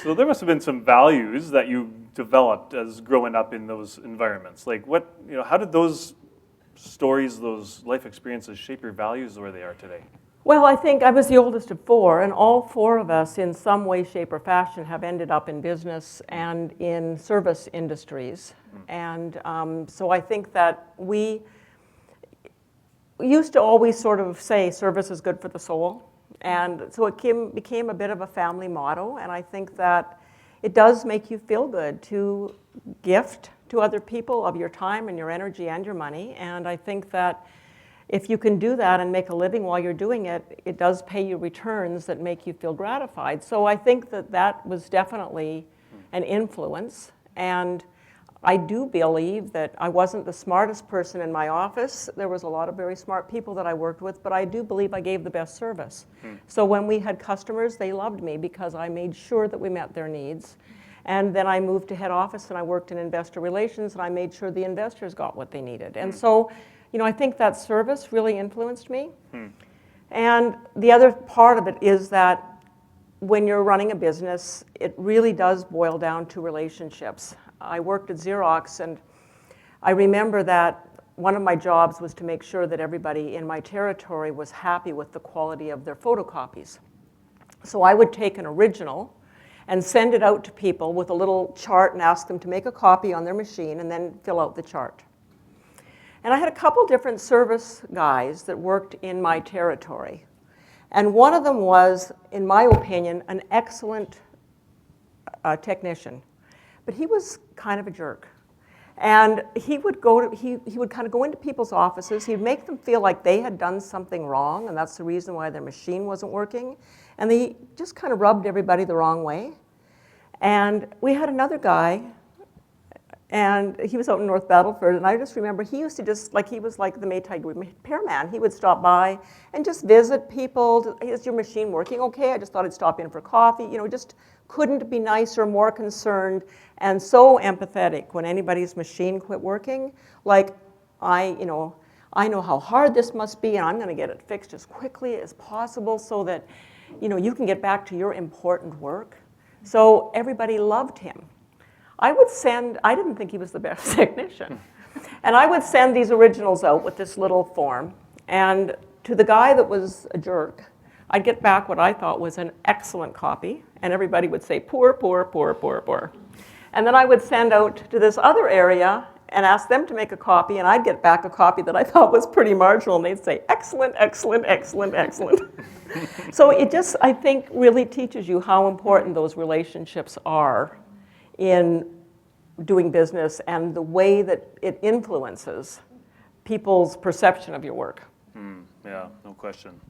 So there must have been some values that you developed as growing up in those environments. Like what, how did those stories, those life experiences shape your values where they are today? Well, I think I was the oldest of four, and all four of us in some way, shape, or fashion have ended up in business and in service industries. And so I think that we used to always sort of say service is good for the soul. And so it became a bit of a family motto, and I think that it does make you feel good to gift to other people of your time and your energy and your money. And I think that if you can do that and make a living while you're doing it, it does pay you returns that make you feel gratified. So I think that that was definitely an influence. And I do believe that I wasn't the smartest person in my office. There was a lot of very smart people that I worked with, but I do believe I gave the best service. So when we had customers, they loved me because I made sure that we met their needs. And then I moved to head office and I worked in investor relations and I made sure the investors got what they needed. And so, I think that service really influenced me. And the other part of it is that when you're running a business, it really does boil down to relationships. I worked at Xerox, and I remember that one of my jobs was to make sure that everybody in my territory was happy with the quality of their photocopies. So I would take an original and send it out to people with a little chart and ask them to make a copy on their machine and then fill out the chart. And I had a couple different service guys that worked in my territory. And one of them was, in my opinion, an excellent technician. But he was kind of a jerk. And he would kind of go into people's offices. He'd make them feel like they had done something wrong, and that's the reason why their machine wasn't working. And he just kind of rubbed everybody the wrong way. And we had another guy, and he was out in North Battleford, and I just remember he used to he was like the Maytag repairman. He would stop by and just visit people. Is your machine working okay? I just thought I'd stop in for coffee. Just couldn't be nicer, more concerned, and so empathetic when anybody's machine quit working. Like, I know how hard this must be, and I'm going to get it fixed as quickly as possible so that, you can get back to your important work. So everybody loved him. I didn't think he was the best technician. And I would send these originals out with this little form. And to the guy that was a jerk, I'd get back what I thought was an excellent copy. And everybody would say, poor, poor, poor, poor, poor. And then I would send out to this other area and ask them to make a copy. And I'd get back a copy that I thought was pretty marginal. And they'd say, excellent, excellent, excellent, excellent. So it just, I think, really teaches you how important those relationships are in doing business and the way that it influences people's perception of your work. Yeah, no question.